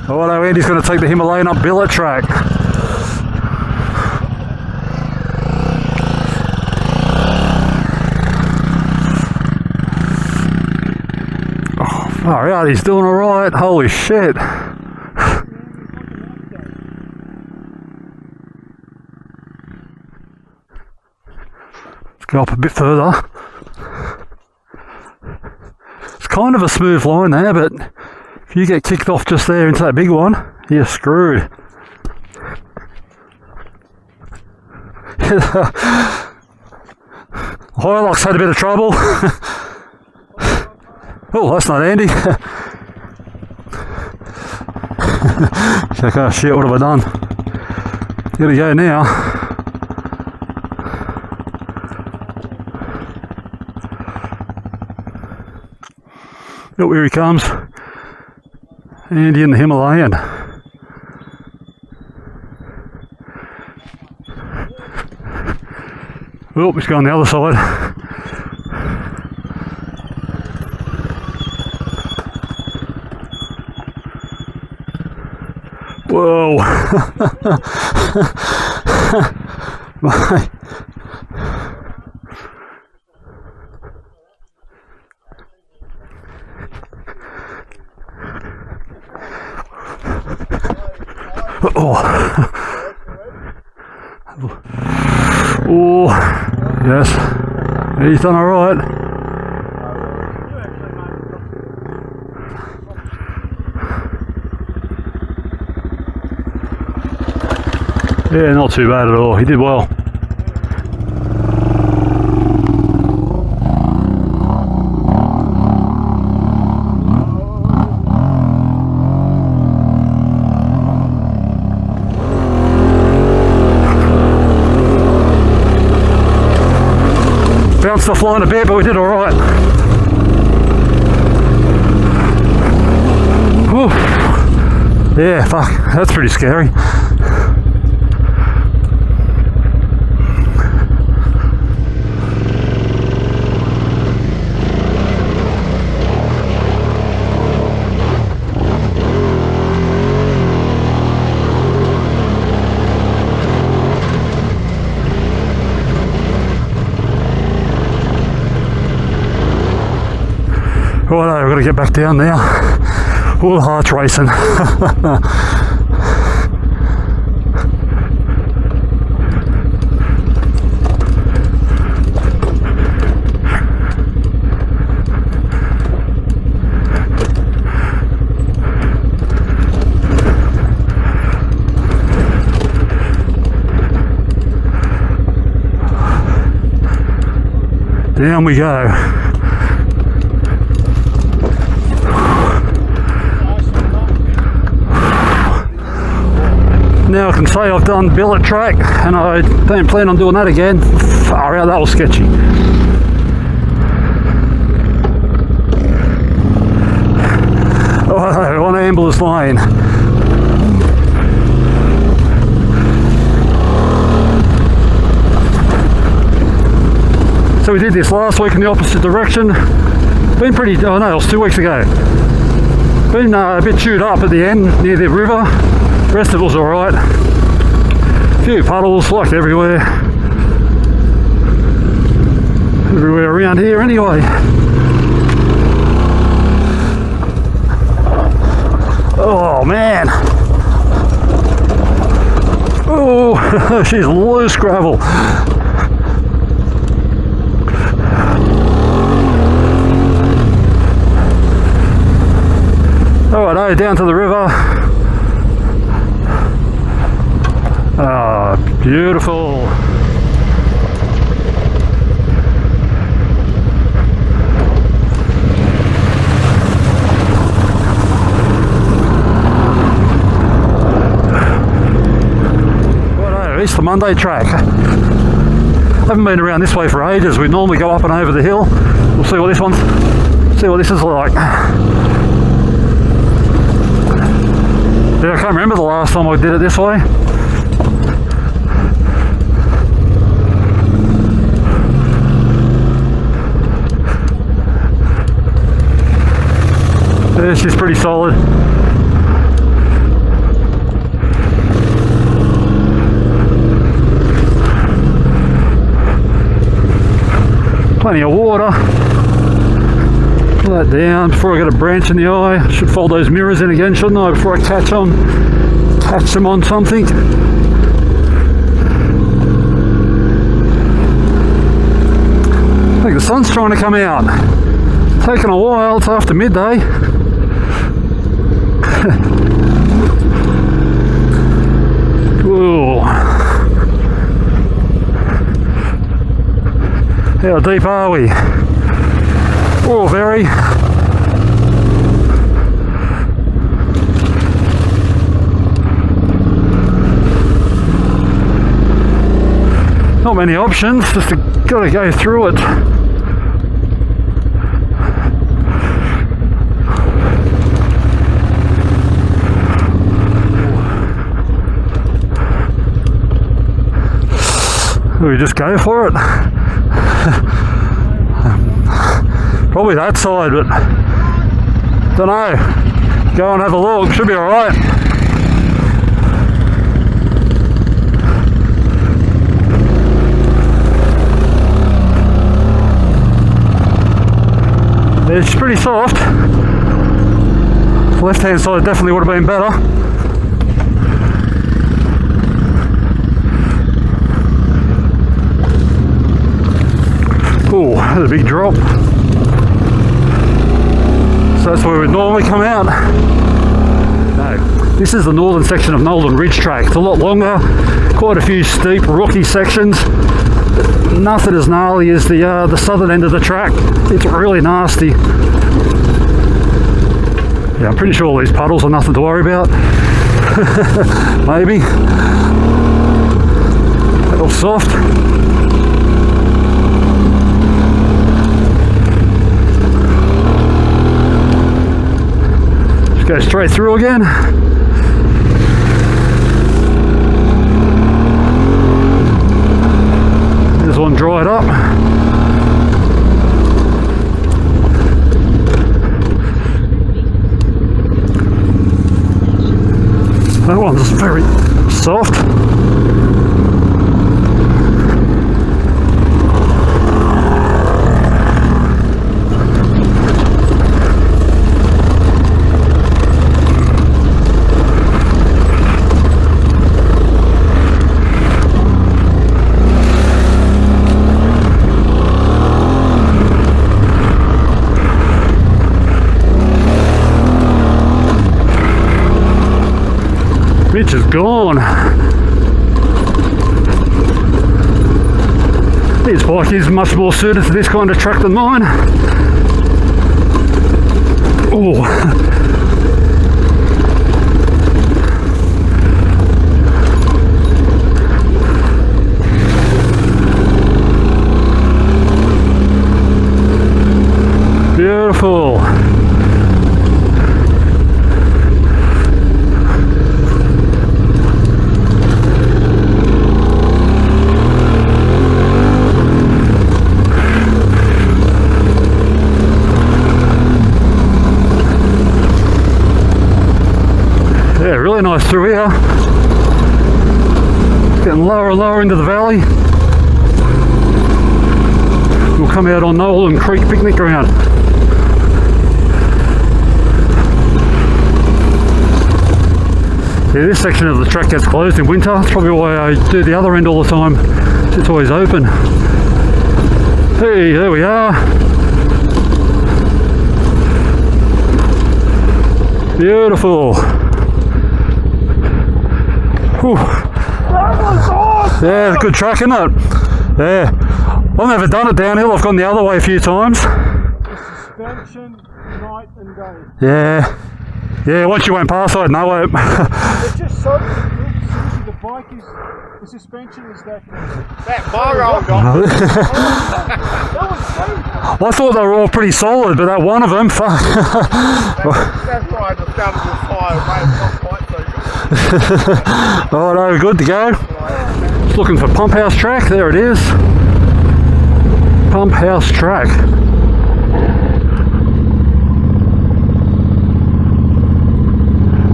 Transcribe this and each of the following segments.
Righto, Andy's going to take the Himalayan up Billet track. Alright, he's doing alright. Holy shit. Let's go up a bit further. It's kind of a smooth line there, but if you get kicked off just there into that big one, you're screwed. Hilux had a bit of trouble. Oh, that's not Andy. Check, oh shit, what have I done? Here we go now. Oh, here he comes. Andy in the Himalayan. Oh, he's going the other side. Whoa! My. Oh! Oh! Yes, he's done all right. Yeah, not too bad at all. He did well. Bounced off line a bit, but we did all right. Whew. Yeah, fuck, that's pretty scary. Righto, we've got to get back down now. All the heart's racing. Down we go. Now I can say I've done Billet track and I don't plan on doing that again. Far out, that was sketchy. Oh, on Ambler's Lane. So we did this last week in the opposite direction. Been pretty, oh no, it was 2 weeks ago. Been a bit chewed up at the end near the river. The rest of it was alright. A few puddles, like everywhere. Everywhere around here anyway. Oh man. Oh, she's loose gravel. Alright, down to the river. Ah, beautiful. Righto, Easter Monday track. Haven't been around this way for ages. We normally go up and over the hill. We'll see what this is like. Yeah, I can't remember the last time I did it this way. Yeah, she's pretty solid. that down before I get a branch in the eye. I should fold those mirrors in again, shouldn't I, before I catch them on something. I think the sun's trying to come out. It's taken a while, it's after midday. Ooh. How deep are we? Oh, very. Not many options, just gotta go through it. We just go for it. Probably that side, but don't know. Go and have a look. Should be all right. It's pretty soft. The left-hand side definitely would have been better. Oh, that's a big drop. So that's where we'd normally come out. No, this is the northern section of Nolan Ridge Track. It's a lot longer, quite a few steep, rocky sections. Nothing as gnarly as the southern end of the track. It's really nasty. Yeah, I'm pretty sure all these puddles are nothing to worry about. Maybe. A little soft. Just go straight through again. There's one dried up. That one's very soft. Mitch is gone. His bike is much more suited to this kind of track than mine. Oh. Beautiful. Yeah, really nice through here. Getting lower and lower into the valley. We'll come out on Nolan Creek picnic ground. Yeah, this section of the track gets closed in winter. That's probably why I do the other end all the time. It's always open. Hey, there we are. Beautiful. Whew. Yeah, good track, isn't it? Yeah. I've never done it downhill. I've gone the other way a few times. The suspension, night and day. Yeah. Yeah, once you went past, I'd know it. It's just so good. Seriously, the bike is, the suspension is that bar rolled off. That was so. I thought they were all pretty solid, but that one of them, fuck. That's why I just started to fire, mate. It's not quite so good. Oh no, good to go. Just looking for Pump House Track. There it is. Pump House Track.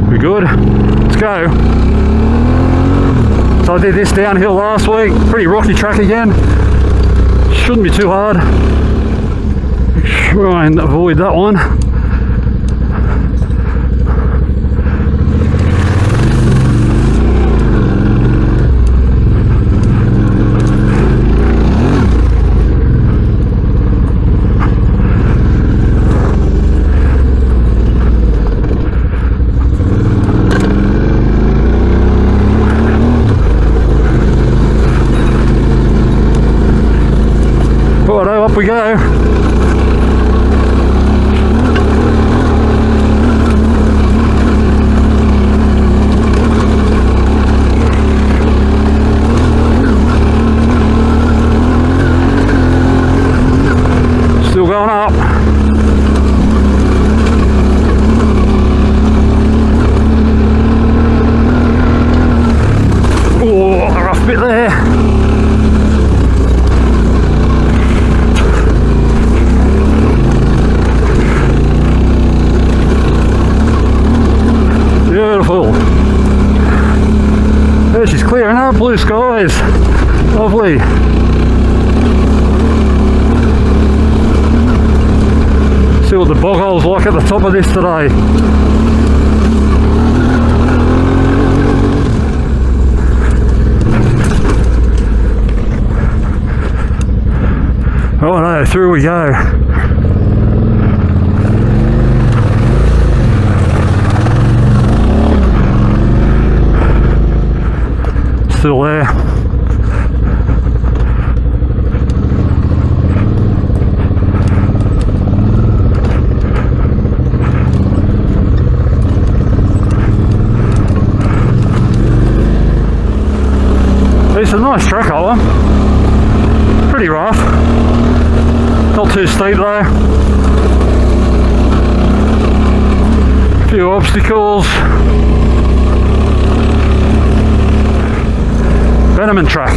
We good? Let's go. So I did this downhill last week. Pretty rocky track again. Shouldn't be too hard. Try and avoid that one. Righto, up we go. Still going up. Oh, a rough bit there. Beautiful. There she's clearing up, blue skies. Lovely. See what the bog hole's like at the top of this today. Oh no, through we go. Still there. It's a nice track, that one. Pretty rough. Not too steep though. A few obstacles. Venom Track.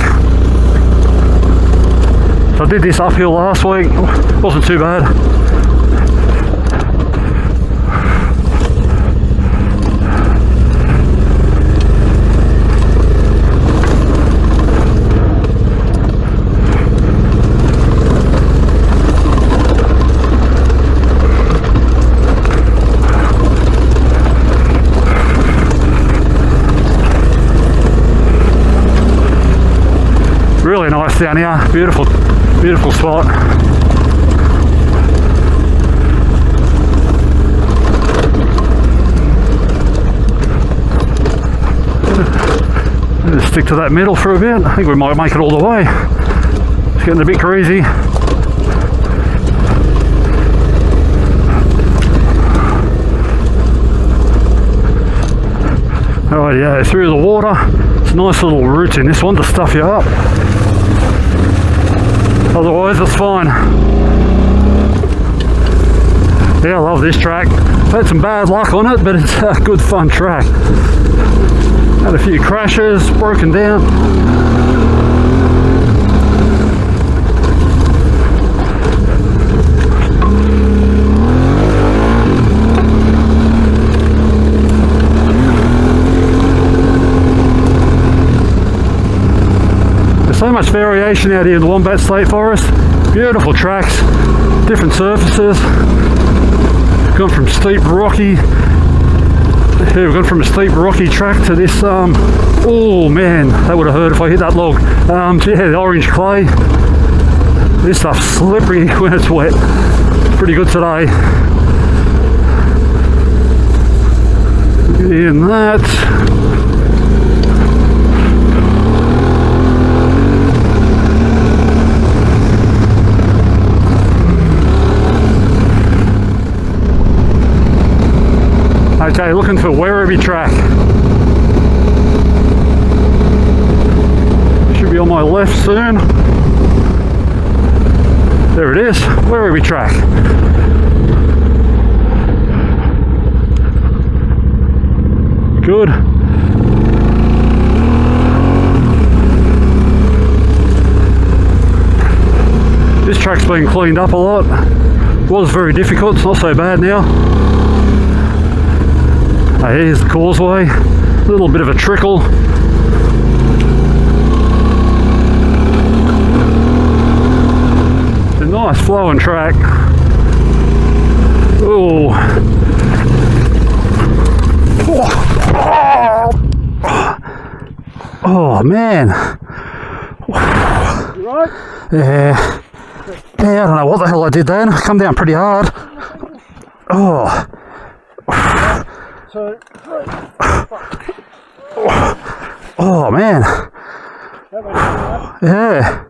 So I did this uphill last week, wasn't too bad. Really nice down here, beautiful, beautiful spot. Just stick to that middle for a bit. I think we might make it all the way. It's getting a bit crazy. Alright, yeah, through the water. It's nice little roots in this one to stuff you up. Otherwise, it's fine. Yeah, I love this track. I've had some bad luck on it, but it's a good fun track. Had a few crashes, broken down. So much variation out here in the Wombat State Forest. Beautiful tracks, different surfaces. Gone from steep rocky. Here we've gone from a steep rocky track to this. Oh man, that would have hurt if I hit that log. Yeah, the orange clay. This stuff's slippery when it's wet. Pretty good today. In that. Okay, looking for Werribee Track. Should be on my left soon. There it is, Werribee Track. Good. This track's been cleaned up a lot. It was very difficult, it's not so bad now. Here's the causeway, a little bit of a trickle. It's a nice flowing track. Oh. Oh man. You right? Yeah. Yeah, I don't know what the hell I did then. I come down pretty hard. Oh. So, Oh man. that went right. Yeah.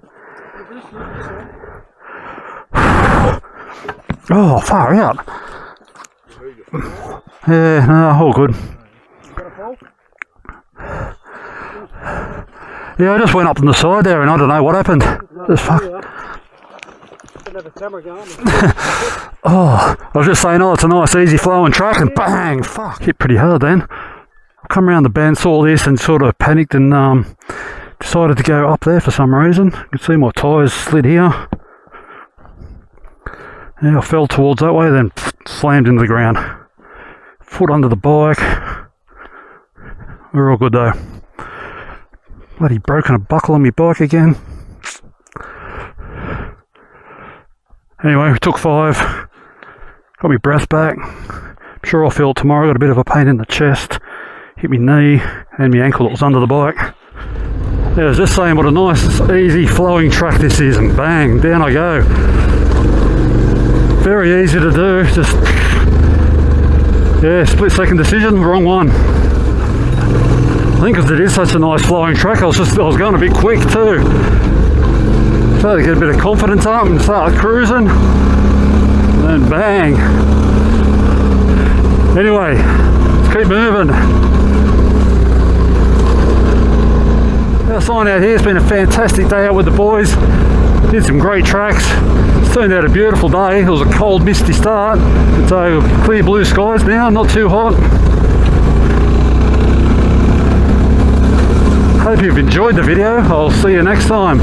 Oh, far out. Yeah, no, all good. Yeah, I just went up on the side there and I don't know what happened. Just fuck. Didn't have a camera going. Oh, I was just saying, oh, it's a nice easy flowing track and bang, fuck, hit pretty hard then. I come around the bend, saw this and sort of panicked and decided to go up there for some reason. You can see my tyres slid here. Yeah, I fell towards that way, then slammed into the ground. Foot under the bike. We're all good though. Bloody broken a buckle on my bike again. Anyway, we took 5. Got my breath back. I'm sure I'll feel it tomorrow. Got a bit of a pain in the chest. Hit my knee and my ankle that was under the bike. Yeah, I was just saying what a nice, easy, flowing track this is, and bang, down I go. Very easy to do, just, yeah, split second decision, wrong one. I think because it is such a nice flowing track, I was going a bit quick too. So to get a bit of confidence up and start cruising, and then bang. Anyway, let's keep moving. Our sign out here, it's been a fantastic day out with the boys. Did some great tracks. It's turned out a beautiful day. It was a cold, misty start, but so clear blue skies now, not too hot. Hope you've enjoyed the video. I'll see you next time.